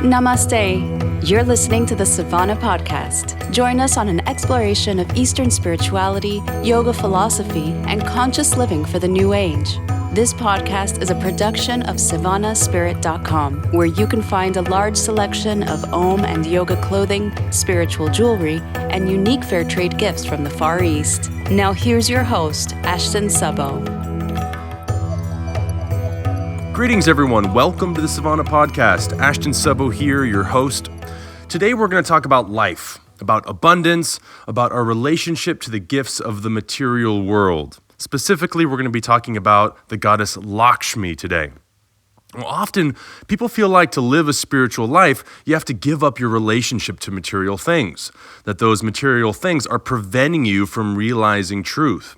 Namaste. You're listening to the Savannah Podcast. Join us on an exploration of Eastern spirituality, yoga philosophy, and conscious living for the new age. This podcast is a production of SavannahSpirit.com, where you can find a large selection of Om and yoga clothing, spiritual jewelry, and unique fair trade gifts from the Far East. Now here's your host, Ashton Sabo. Greetings, everyone. Welcome to the Savannah Podcast. Ashton Sabo here, your host. Today, we're going to talk about life, about abundance, about our relationship to the gifts of the material world. Specifically, we're going to be talking about the goddess Lakshmi today. Well, often, people feel like to live a spiritual life, you have to give up your relationship to material things, that those material things are preventing you from realizing truth.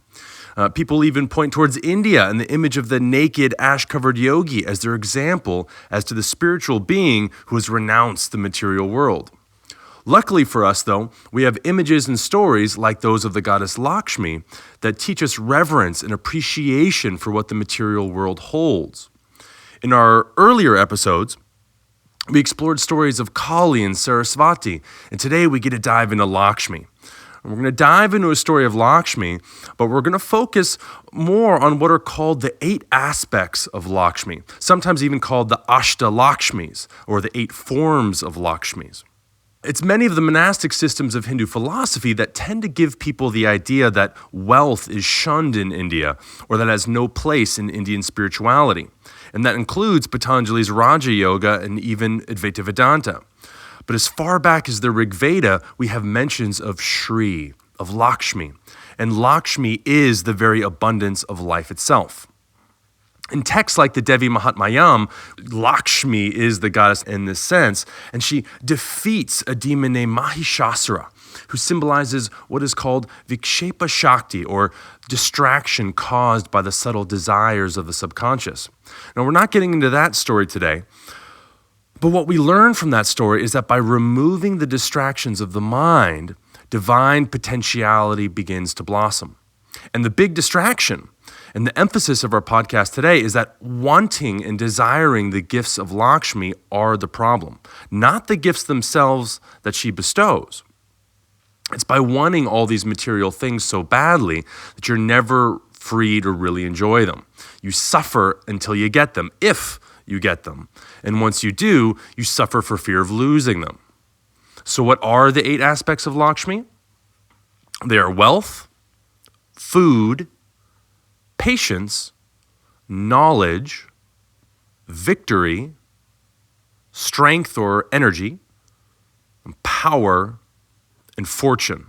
People even point towards India and the image of the naked, ash-covered yogi as their example as to the spiritual being who has renounced the material world. Luckily for us, though, we have images and stories like those of the goddess Lakshmi that teach us reverence and appreciation for what the material world holds. In our earlier episodes, we explored stories of Kali and Sarasvati, and today we get to dive into Lakshmi. We're going to dive into a story of Lakshmi, but we're going to focus more on what are called the 8 aspects of Lakshmi, sometimes even called the Ashta Lakshmis, or the 8 forms of Lakshmis. It's many of the monastic systems of Hindu philosophy that tend to give people the idea that wealth is shunned in India, or that has no place in Indian spirituality. And that includes Patanjali's Raja Yoga and even Advaita Vedanta. But as far back as the Rig Veda, we have mentions of Shri, of Lakshmi. And Lakshmi is the very abundance of life itself. In texts like the Devi Mahatmayam, Lakshmi is the goddess in this sense, and she defeats a demon named Mahishasura, who symbolizes what is called Vikshepa Shakti, or distraction caused by the subtle desires of the subconscious. Now, we're not getting into that story today, but what we learn from that story is that by removing the distractions of the mind, divine potentiality begins to blossom. And the big distraction and the emphasis of our podcast today is that wanting and desiring the gifts of Lakshmi are the problem, not the gifts themselves that she bestows. It's by wanting all these material things so badly that you're never free to really enjoy them. You suffer until you get them, if you get them. And once you do, you suffer for fear of losing them. So what are the 8 aspects of Lakshmi? They are wealth, food, patience, knowledge, victory, strength or energy, power, and fortune.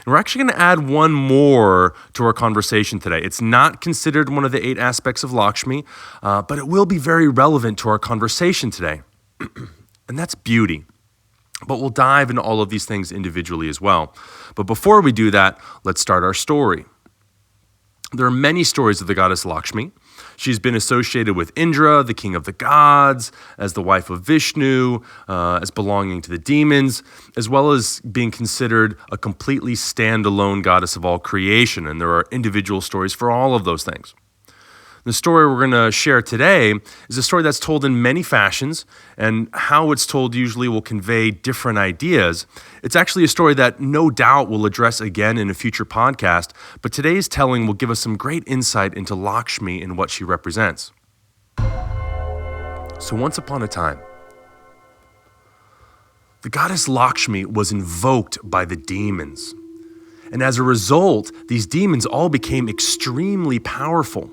And we're actually going to add one more to our conversation today. It's not considered one of the 8 aspects of Lakshmi, but it will be very relevant to our conversation today. And that's beauty. But we'll dive into all of these things individually as well. But before we do that, let's start our story. There are many stories of the goddess Lakshmi. She's been associated with Indra, the king of the gods, as the wife of Vishnu, as belonging to the demons, as well as being considered a completely standalone goddess of all creation. And there are individual stories for all of those things. The story we're going to share today is a story that's told in many fashions, and how it's told usually will convey different ideas. It's actually a story that no doubt we'll address again in a future podcast, but today's telling will give us some great insight into Lakshmi and what she represents. So once upon a time, the goddess Lakshmi was invoked by the demons. And as a result, these demons all became extremely powerful.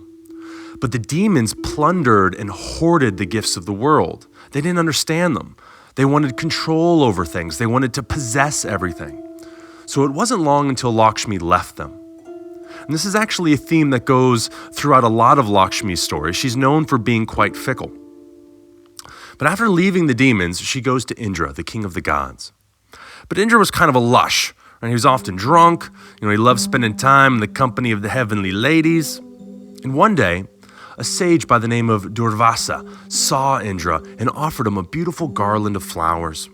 But the demons plundered and hoarded the gifts of the world. They didn't understand them. They wanted control over things. They wanted to possess everything. So it wasn't long until Lakshmi left them. And this is actually a theme that goes throughout a lot of Lakshmi's stories. She's known for being quite fickle. But after leaving the demons, she goes to Indra, the king of the gods. But Indra was kind of a lush, and he was often drunk. He loved spending time in the company of the heavenly ladies. And one day, a sage by the name of Durvasa saw Indra and offered him a beautiful garland of flowers.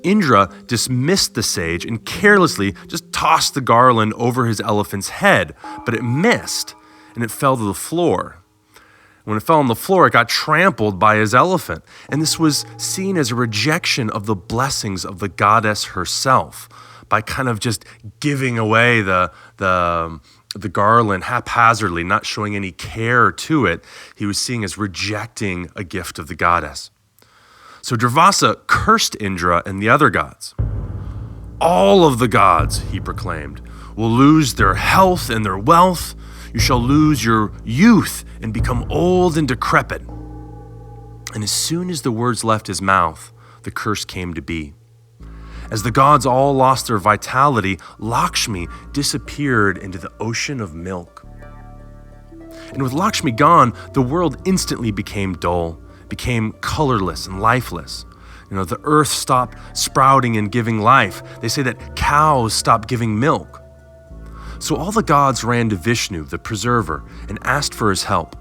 Indra dismissed the sage and carelessly just tossed the garland over his elephant's head, but it missed and it fell to the floor. When it fell on the floor, it got trampled by his elephant. And this was seen as a rejection of the blessings of the goddess herself by kind of just giving away the garland haphazardly, not showing any care to it. He was seeing as rejecting a gift of the goddess. So Durvasa cursed Indra and the other gods. All of the gods, he proclaimed, will lose their health and their wealth. You shall lose your youth and become old and decrepit. And as soon as the words left his mouth, the curse came to be. As the gods all lost their vitality, Lakshmi disappeared into the ocean of milk. And with Lakshmi gone, the world instantly became dull, became colorless and lifeless. The earth stopped sprouting and giving life. They say that cows stopped giving milk. So all the gods ran to Vishnu, the preserver, and asked for his help.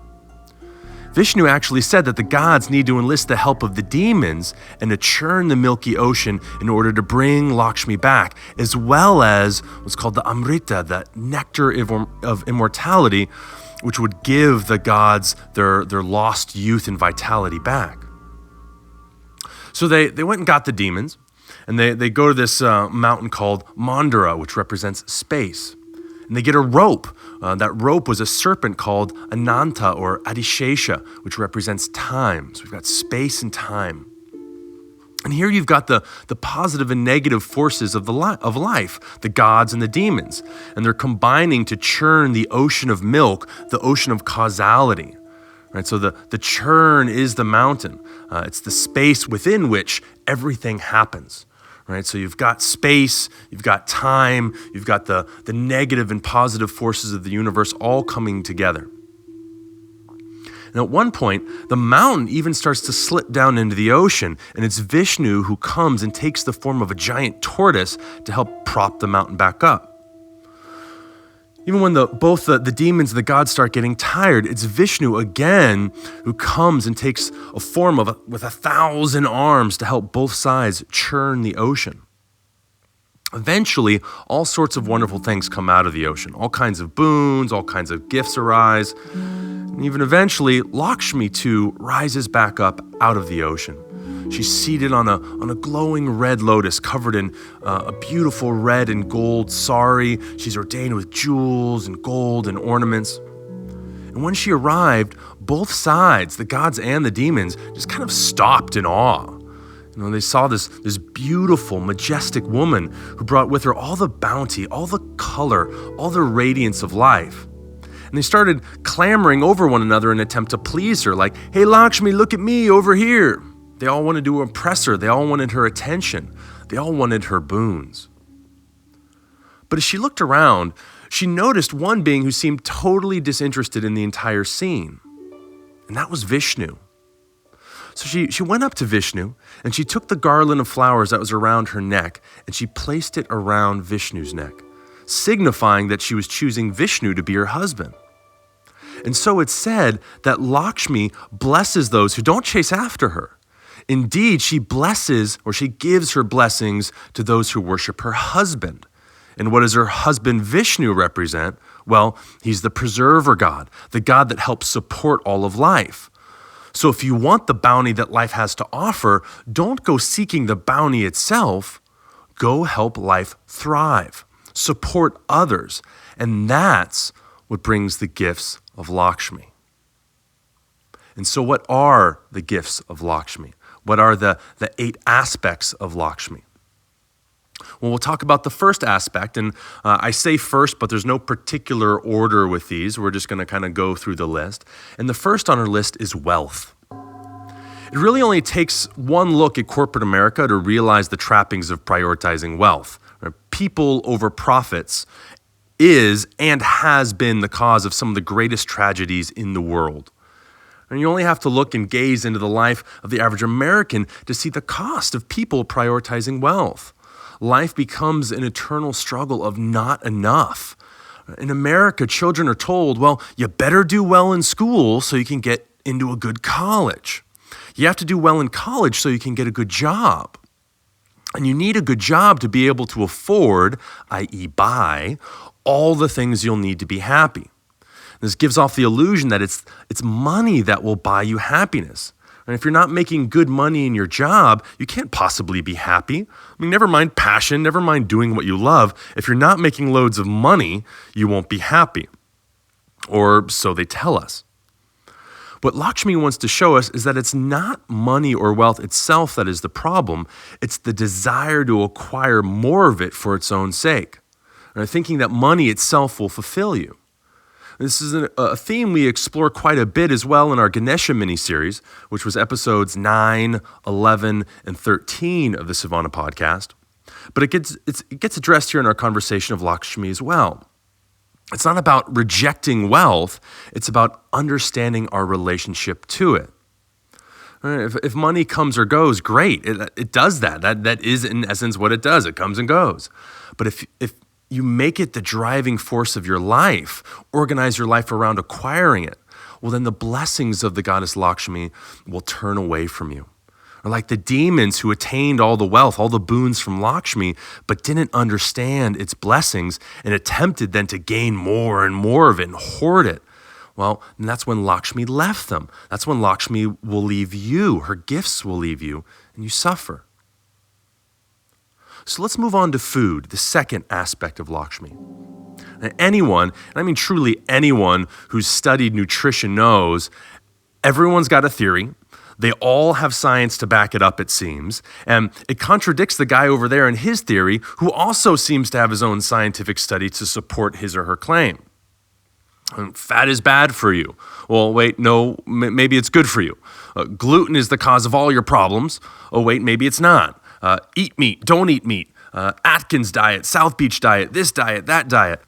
Vishnu actually said that the gods need to enlist the help of the demons and to churn the milky ocean in order to bring Lakshmi back, as well as what's called the Amrita, the nectar of immortality, which would give the gods their lost youth and vitality back. So they went and got the demons, and they go to this mountain called Mandara, which represents space. And they get a rope. That rope was a serpent called Ananta or Adishesha, which represents time. So we've got space and time. And here you've got the positive and negative forces of life, the gods and the demons. And they're combining to churn the ocean of milk, the ocean of causality. Right, so the churn is the mountain. It's the space within which everything happens. Right, so you've got space, you've got time, you've got the negative and positive forces of the universe all coming together. And at one point, the mountain even starts to slip down into the ocean, and it's Vishnu who comes and takes the form of a giant tortoise to help prop the mountain back up. Even when both the demons and the gods start getting tired, it's Vishnu again who comes and takes a form with 1,000 arms to help both sides churn the ocean. Eventually, all sorts of wonderful things come out of the ocean. All kinds of boons, all kinds of gifts arise. And even eventually, Lakshmi too rises back up out of the ocean. She's seated on a glowing red lotus covered in a beautiful red and gold sari. She's ordained with jewels and gold and ornaments. And when she arrived, both sides, the gods and the demons, just kind of stopped in awe. They saw this beautiful, majestic woman who brought with her all the bounty, all the color, all the radiance of life. And they started clamoring over one another in an attempt to please her, like, "Hey, Lakshmi, look at me over here." They all wanted to impress her. They all wanted her attention. They all wanted her boons. But as she looked around, she noticed one being who seemed totally disinterested in the entire scene. And that was Vishnu. So she went up to Vishnu, and she took the garland of flowers that was around her neck, and she placed it around Vishnu's neck, signifying that she was choosing Vishnu to be her husband. And so it's said that Lakshmi blesses those who don't chase after her. Indeed, she blesses, or she gives her blessings to those who worship her husband. And what does her husband Vishnu represent? Well, he's the preserver God, the God that helps support all of life. So if you want the bounty that life has to offer, don't go seeking the bounty itself. Go help life thrive, support others. And that's what brings the gifts of Lakshmi. And so what are the gifts of Lakshmi? What are the 8 aspects of Lakshmi? Well, we'll talk about the first aspect, and I say first, but there's no particular order with these. We're just going to kind of go through the list. And the first on our list is wealth. It really only takes one look at corporate America to realize the trappings of prioritizing wealth. People over profits is and has been the cause of some of the greatest tragedies in the world. And you only have to look and gaze into the life of the average American to see the cost of people prioritizing wealth. Life becomes an eternal struggle of not enough. In America, children are told, well, you better do well in school so you can get into a good college. You have to do well in college so you can get a good job. And you need a good job to be able to afford, i.e. buy, all the things you'll need to be happy. This gives off the illusion that it's money that will buy you happiness. And if you're not making good money in your job, you can't possibly be happy. I mean, never mind passion, never mind doing what you love. If you're not making loads of money, you won't be happy. Or so they tell us. What Lakshmi wants to show us is that it's not money or wealth itself that is the problem. It's the desire to acquire more of it for its own sake. And thinking that money itself will fulfill you. This is a theme we explore quite a bit as well in our Ganesha miniseries, which was episodes 9, 11, and 13 of the Savana podcast. But it gets addressed here in our conversation of Lakshmi as well. It's not about rejecting wealth, it's about understanding our relationship to it. If money comes or goes, great, it does that. That is in essence what it does, it comes and goes. But if you make it the driving force of your life, organize your life around acquiring it, well, then the blessings of the goddess Lakshmi will turn away from you. Or like the demons who attained all the wealth, all the boons from Lakshmi, but didn't understand its blessings and attempted then to gain more and more of it and hoard it. Well, and that's when Lakshmi left them. That's when Lakshmi will leave you, her gifts will leave you, and you suffer. So let's move on to food, the second aspect of Lakshmi. Now, anyone, and I mean truly anyone who's studied nutrition knows, everyone's got a theory. They all have science to back it up, it seems. And it contradicts the guy over there and his theory, who also seems to have his own scientific study to support his or her claim. Fat is bad for you. Well, wait, no, maybe it's good for you. Gluten is the cause of all your problems. Oh, wait, maybe it's not. Eat meat, don't eat meat. Atkins diet, South Beach diet, this diet, that diet.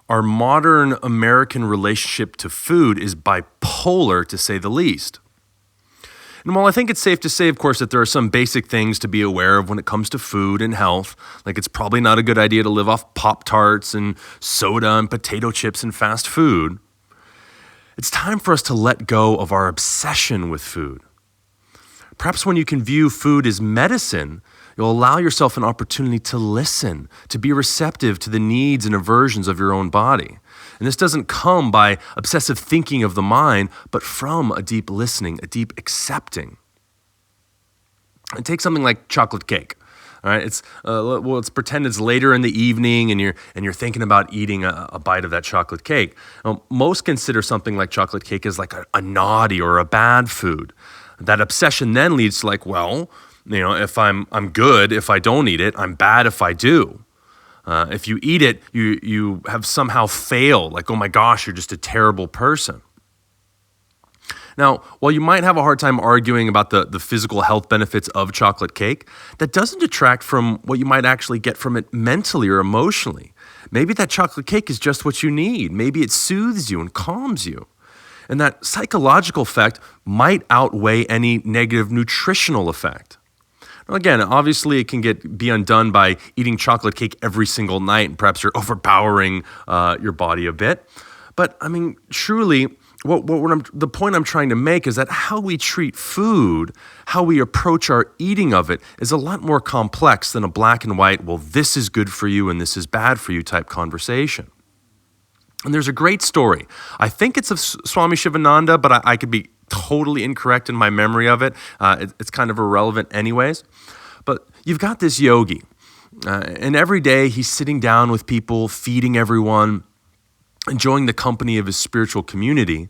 Our modern American relationship to food is bipolar, to say the least. And while I think it's safe to say, of course, that there are some basic things to be aware of when it comes to food and health, like it's probably not a good idea to live off Pop-Tarts and soda and potato chips and fast food, it's time for us to let go of our obsession with food. Perhaps when you can view food as medicine, you'll allow yourself an opportunity to listen, to be receptive to the needs and aversions of your own body. And this doesn't come by obsessive thinking of the mind, but from a deep listening, a deep accepting. And take something like chocolate cake. All right, let's pretend it's later in the evening and you're thinking about eating a bite of that chocolate cake. Most consider something like chocolate cake as like a naughty or a bad food. That obsession then leads to like, well, if I'm good if I don't eat it, I'm bad if I do. If you eat it, you have somehow failed. Like, oh my gosh, you're just a terrible person. Now, while you might have a hard time arguing about the physical health benefits of chocolate cake, that doesn't detract from what you might actually get from it mentally or emotionally. Maybe that chocolate cake is just what you need. Maybe it soothes you and calms you. And that psychological effect might outweigh any negative nutritional effect. Now again, obviously it can be undone by eating chocolate cake every single night, and perhaps you're overpowering your body a bit. But I mean, truly, the point I'm trying to make is that how we treat food, how we approach our eating of it is a lot more complex than a black and white, well, this is good for you and this is bad for you type conversation. And there's a great story. I think it's of Swami Shivananda, but I could be totally incorrect in my memory of it. It's kind of irrelevant anyways. But you've got this yogi, and every day he's sitting down with people, feeding everyone, enjoying the company of his spiritual community.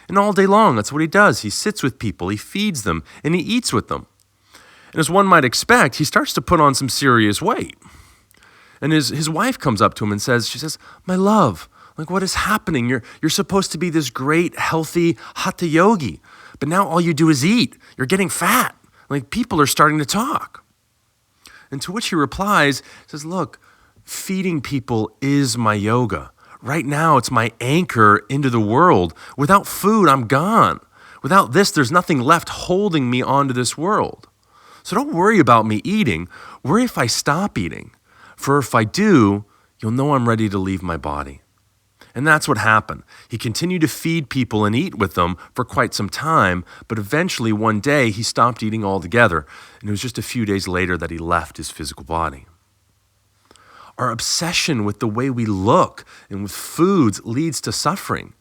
And all day long, that's what he does. He sits with people, he feeds them, and he eats with them. And as one might expect, he starts to put on some serious weight. And his wife comes up to him and she says, "My love, like, what is happening? You're supposed to be this great, healthy, hatha yogi, but now all you do is eat. You're getting fat. Like, people are starting to talk." And to which he replies, says, "Look, feeding people is my yoga. Right now, it's my anchor into the world. Without food, I'm gone. Without this, there's nothing left holding me onto this world. So don't worry about me eating. Worry if I stop eating. For if I do, you'll know I'm ready to leave my body." And that's what happened. He continued to feed people and eat with them for quite some time, but eventually one day he stopped eating altogether, and it was just a few days later that he left his physical body. Our obsession with the way we look and with foods leads to suffering.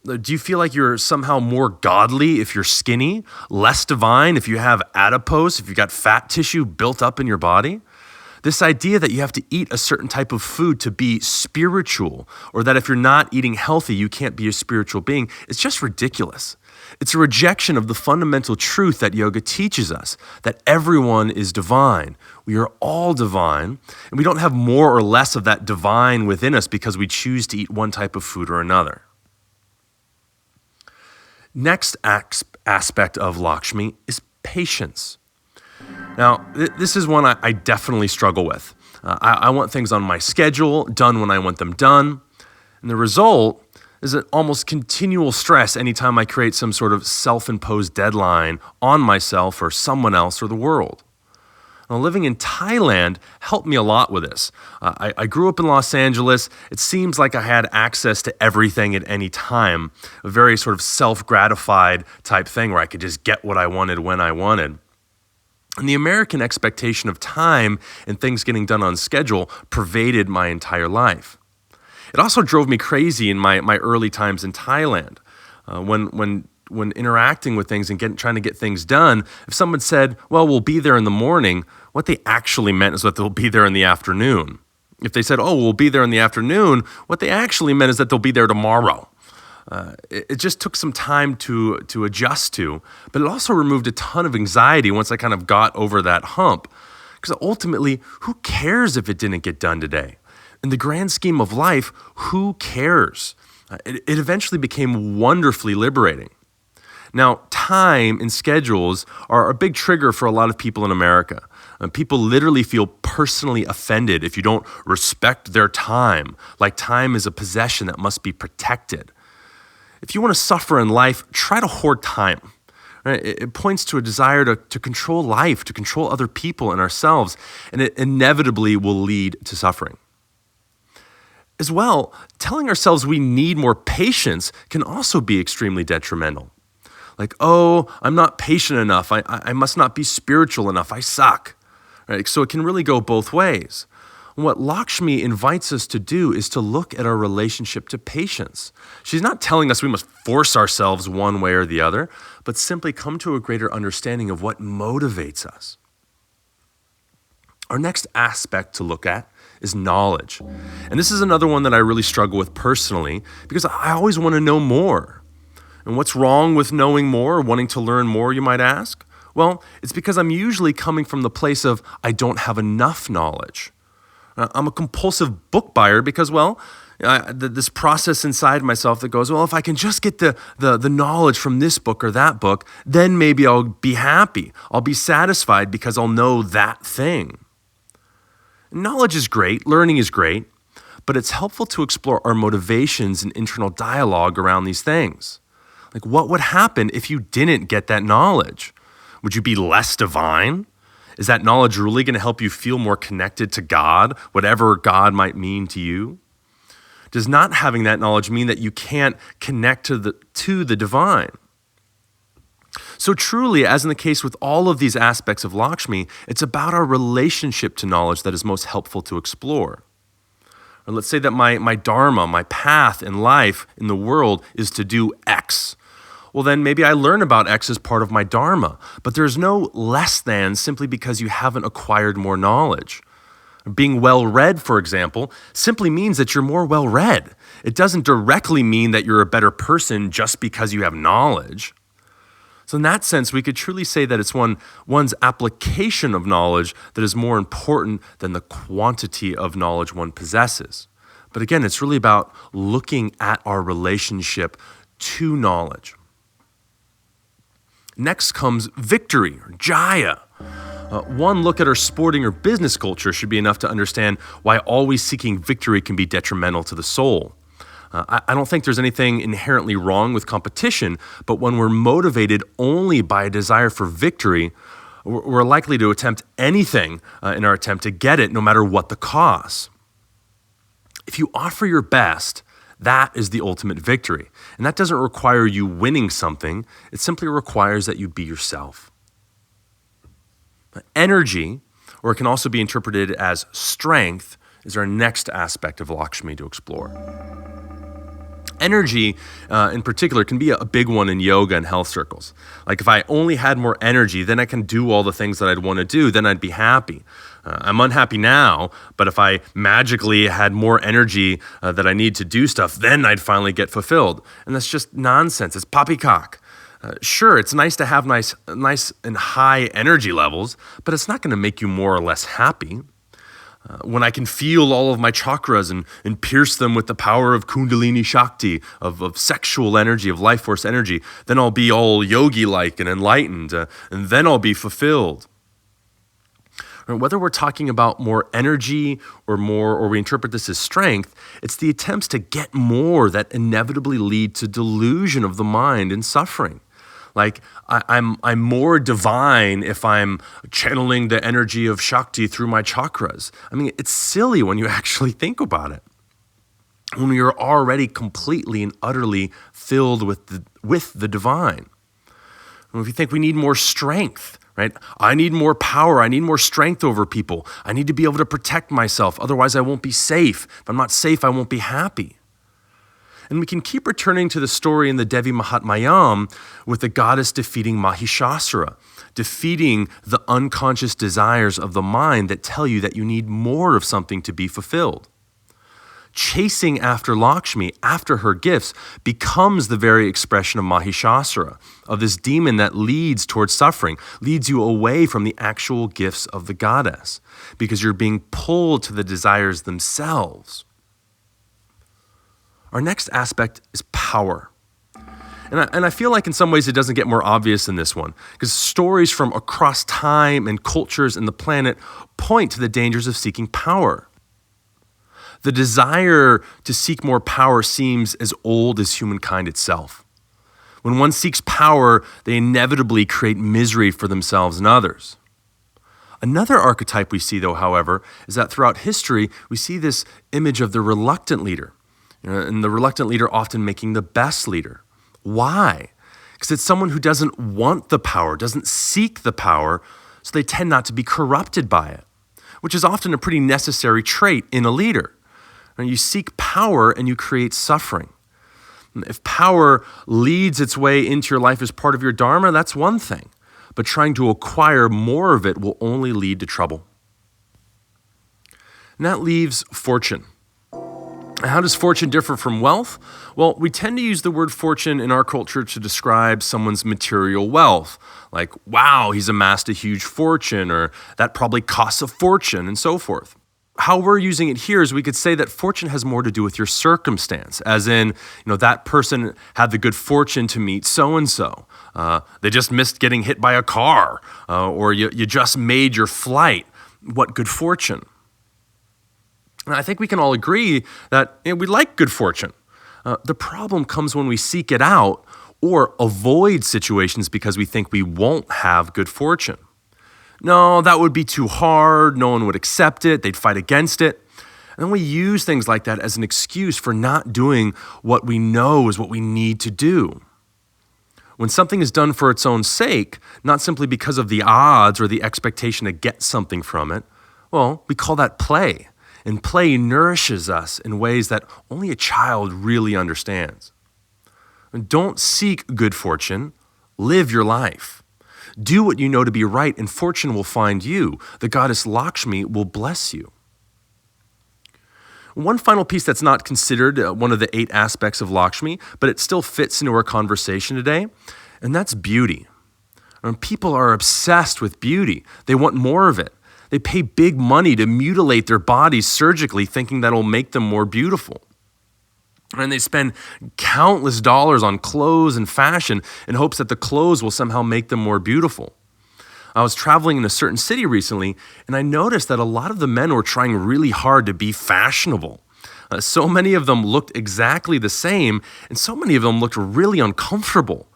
Do you feel like you're somehow more godly if you're skinny, less divine if you have adipose, if you've got fat tissue built up in your body? This idea that you have to eat a certain type of food to be spiritual, or that if you're not eating healthy, you can't be a spiritual being, it's just ridiculous. It's a rejection of the fundamental truth that yoga teaches us, that everyone is divine. We are all divine, and we don't have more or less of that divine within us because we choose to eat one type of food or another. Next aspect of Lakshmi is patience. Now, this is one I definitely struggle with. I want things on my schedule, done when I want them done. And the result is an almost continual stress anytime I create some sort of self-imposed deadline on myself or someone else or the world. Now, living in Thailand helped me a lot with this. I grew up in Los Angeles. It seems like I had access to everything at any time, a very sort of self-gratified type thing where I could just get what I wanted when I wanted. And the American expectation of time and things getting done on schedule pervaded my entire life. It also drove me crazy in my early times in Thailand. When interacting with things and trying to get things done, if someone said, well, we'll be there in the morning, what they actually meant is that they'll be there in the afternoon. If they said, oh, we'll be there in the afternoon, what they actually meant is that they'll be there tomorrow. It just took some time to adjust to, but it also removed a ton of anxiety once I kind of got over that hump. Because ultimately, who cares if it didn't get done today? In the grand scheme of life, who cares? It eventually became wonderfully liberating. Now, time and schedules are a big trigger for a lot of people in America. People literally feel personally offended if you don't respect their time, like time is a possession that must be protected. If you want to suffer in life, try to hoard time. Right? It points to a desire to control life, to control other people and ourselves, and it inevitably will lead to suffering. As well, telling ourselves we need more patience can also be extremely detrimental. Like, oh, I'm not patient enough. I must not be spiritual enough. I suck. Right? So it can really go both ways. What Lakshmi invites us to do is to look at our relationship to patience. She's not telling us we must force ourselves one way or the other, but simply come to a greater understanding of what motivates us. Our next aspect to look at is knowledge. And this is another one that I really struggle with personally because I always want to know more. And what's wrong with knowing more or wanting to learn more, you might ask? Well, it's because I'm usually coming from the place of I don't have enough knowledge. I'm a compulsive book buyer because, well, this process inside myself that goes, well, if I can just get the knowledge from this book or that book, then maybe I'll be happy. I'll be satisfied because I'll know that thing. Knowledge is great, learning is great, but it's helpful to explore our motivations and internal dialogue around these things. Like, what would happen if you didn't get that knowledge? Would you be less divine? Is that knowledge really going to help you feel more connected to God, whatever God might mean to you? Does not having that knowledge mean that you can't connect to the divine? So truly, as in the case with all of these aspects of Lakshmi, it's about our relationship to knowledge that is most helpful to explore. Or let's say that my dharma, my path in life, in the world, is to do X. Well, then maybe I learn about X as part of my dharma, but there's no less than simply because you haven't acquired more knowledge. Being well-read, for example, simply means that you're more well-read. It doesn't directly mean that you're a better person just because you have knowledge. So in that sense, we could truly say that it's one's application of knowledge that is more important than the quantity of knowledge one possesses. But again, it's really about looking at our relationship to knowledge. Next comes victory, or jaya. One look at our sporting or business culture should be enough to understand why always seeking victory can be detrimental to the soul. I don't think there's anything inherently wrong with competition, but when we're motivated only by a desire for victory, we're likely to attempt anything in our attempt to get it, no matter what the cost. If you offer your best, that is the ultimate victory. And that doesn't require you winning something. It simply requires that you be yourself. Energy, or it can also be interpreted as strength, is our next aspect of Lakshmi to explore. Energy, in particular, can be a big one in yoga and health circles. Like if I only had more energy, then I can do all the things that I'd want to do, then I'd be happy. I'm unhappy now, but if I magically had more energy that I need to do stuff, then I'd finally get fulfilled. And that's just nonsense. It's poppycock. Sure, it's nice to have nice and high energy levels, but it's not going to make you more or less happy. When I can feel all of my chakras and pierce them with the power of Kundalini Shakti, of sexual energy, of life force energy, then I'll be all yogi-like and enlightened, and then I'll be fulfilled. Whether we're talking about more energy or we interpret this as strength, it's the attempts to get more that inevitably lead to delusion of the mind and suffering. Like I'm more divine if I'm channeling the energy of Shakti through my chakras. I mean, it's silly when you actually think about it. When you're already completely and utterly filled with the divine. And if you think we need more strength, right? I need more power. I need more strength over people. I need to be able to protect myself. Otherwise, I won't be safe. If I'm not safe, I won't be happy. And we can keep returning to the story in the Devi Mahatmayam with the goddess defeating Mahishasura, defeating the unconscious desires of the mind that tell you that you need more of something to be fulfilled. Chasing after Lakshmi, after her gifts, becomes the very expression of Mahishasura, of this demon that leads towards suffering, leads you away from the actual gifts of the goddess, because you're being pulled to the desires themselves. Our next aspect is power. And I feel like in some ways it doesn't get more obvious in this one, because stories from across time and cultures and the planet point to the dangers of seeking power. The desire to seek more power seems as old as humankind itself. When one seeks power, they inevitably create misery for themselves and others. Another archetype we see, though, however, is that throughout history, we see this image of the reluctant leader. And the reluctant leader often making the best leader. Why? Because it's someone who doesn't want the power, doesn't seek the power, so they tend not to be corrupted by it, which is often a pretty necessary trait in a leader. And you seek power and you create suffering. If power leads its way into your life as part of your dharma, that's one thing. But trying to acquire more of it will only lead to trouble. And that leaves fortune. How does fortune differ from wealth? Well, we tend to use the word fortune in our culture to describe someone's material wealth. Like, wow, he's amassed a huge fortune, or that probably costs a fortune, and so forth. How we're using it here is we could say that fortune has more to do with your circumstance, as in, that person had the good fortune to meet so-and-so. They just missed getting hit by a car, or you just made your flight. What good fortune. And I think we can all agree that we like good fortune. The problem comes when we seek it out or avoid situations because we think we won't have good fortune. No, that would be too hard. No one would accept it. They'd fight against it. And then we use things like that as an excuse for not doing what we know is what we need to do. When something is done for its own sake, not simply because of the odds or the expectation to get something from it, well, we call that play. And play nourishes us in ways that only a child really understands. And don't seek good fortune, live your life. Do what you know to be right, and fortune will find you. The goddess Lakshmi will bless you. One final piece that's not considered one of the 8 aspects of Lakshmi, but it still fits into our conversation today, and that's beauty. People are obsessed with beauty. They want more of it. They pay big money to mutilate their bodies surgically, thinking that'll make them more beautiful. And they spend countless dollars on clothes and fashion in hopes that the clothes will somehow make them more beautiful. I was traveling in a certain city recently, and I noticed that a lot of the men were trying really hard to be fashionable. So many of them looked exactly the same, and so many of them looked really uncomfortable.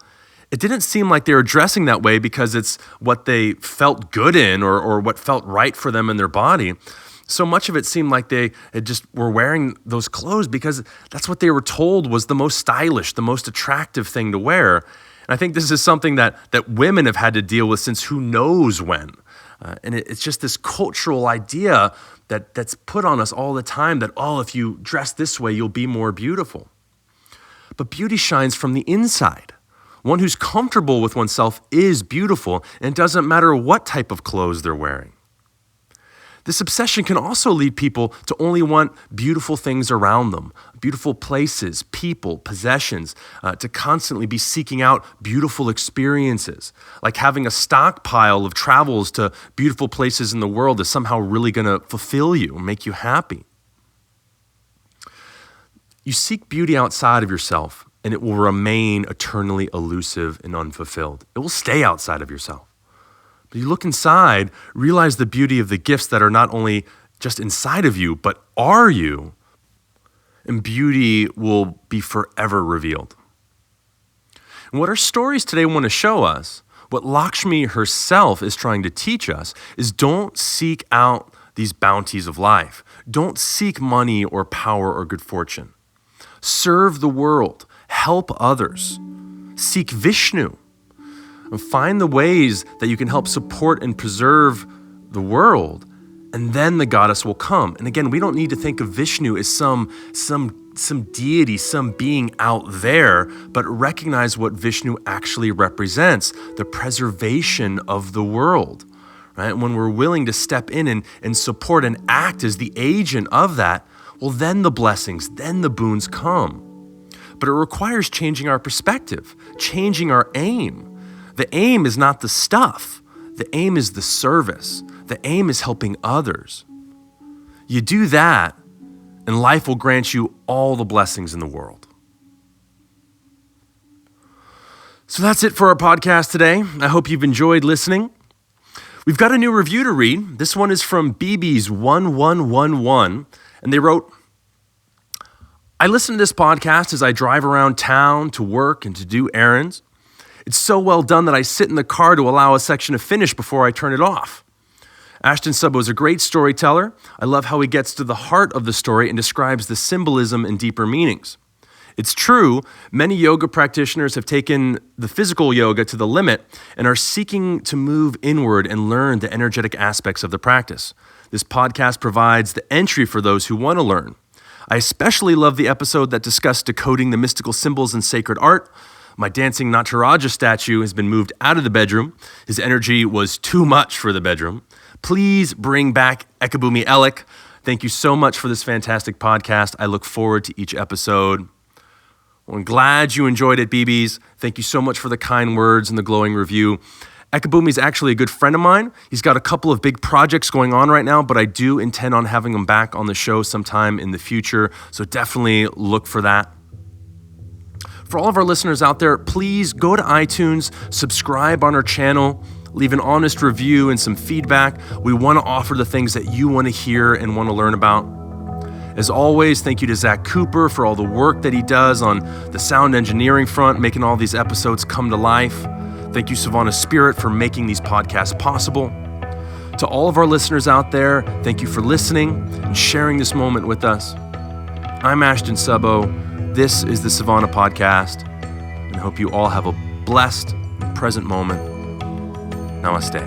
It didn't seem like they were dressing that way because it's what they felt good in or what felt right for them in their body. So much of it seemed like they just were wearing those clothes because that's what they were told was the most stylish, the most attractive thing to wear. And I think this is something that women have had to deal with since who knows when. And it's just this cultural idea that's put on us all the time that, if you dress this way, you'll be more beautiful. But beauty shines from the inside. One who's comfortable with oneself is beautiful, and it doesn't matter what type of clothes they're wearing. This obsession can also lead people to only want beautiful things around them, beautiful places, people, possessions, to constantly be seeking out beautiful experiences, like having a stockpile of travels to beautiful places in the world is somehow really going to fulfill you and make you happy. You seek beauty outside of yourself, and it will remain eternally elusive and unfulfilled. It will stay outside of yourself. But you look inside, realize the beauty of the gifts that are not only just inside of you, but are you, and beauty will be forever revealed. And what our stories today want to show us, what Lakshmi herself is trying to teach us, is don't seek out these bounties of life. Don't seek money or power or good fortune. Serve the world, help others, seek Vishnu. And find the ways that you can help support and preserve the world, and then the goddess will come. And again, we don't need to think of Vishnu as some deity, some being out there, but recognize what Vishnu actually represents, the preservation of the world. Right? When we're willing to step in and support and act as the agent of that, well, then the blessings, then the boons come. But it requires changing our perspective, changing our aim. The aim is not the stuff. The aim is the service. The aim is helping others. You do that, and life will grant you all the blessings in the world. So that's it for our podcast today. I hope you've enjoyed listening. We've got a new review to read. This one is from BB's1111, and they wrote, I listen to this podcast as I drive around town to work and to do errands. It's so well done that I sit in the car to allow a section to finish before I turn it off. Ashton Subbo is a great storyteller. I love how he gets to the heart of the story and describes the symbolism and deeper meanings. It's true, many yoga practitioners have taken the physical yoga to the limit and are seeking to move inward and learn the energetic aspects of the practice. This podcast provides the entry for those who want to learn. I especially love the episode that discussed decoding the mystical symbols in sacred art. My dancing Nataraja statue has been moved out of the bedroom. His energy was too much for the bedroom. Please bring back Ekabumi Elek. Thank you so much for this fantastic podcast. I look forward to each episode. Well, I'm glad you enjoyed it, BBs. Thank you so much for the kind words and the glowing review. Ekabumi is actually a good friend of mine. He's got a couple of big projects going on right now, but I do intend on having him back on the show sometime in the future, so definitely look for that. For all of our listeners out there, please go to iTunes, subscribe on our channel, leave an honest review and some feedback. We want to offer the things that you want to hear and want to learn about. As always, thank you to Zach Cooper for all the work that he does on the sound engineering front, making all these episodes come to life. Thank you, Savannah Spirit, for making these podcasts possible. To all of our listeners out there, thank you for listening and sharing this moment with us. I'm Ashton Subbo. This is the Savannah Podcast, and I hope you all have a blessed and present moment. Namaste.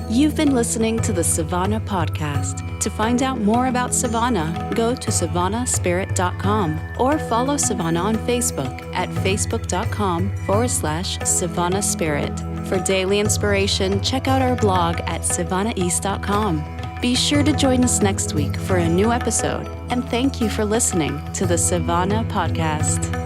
You've been listening to the Savannah Podcast. To find out more about Savannah, go to savannahspirit.com or follow Savannah on Facebook at facebook.com/Savannah Spirit. For daily inspiration, check out our blog at savannaeast.com. Be sure to join us next week for a new episode, and thank you for listening to the Savannah Podcast.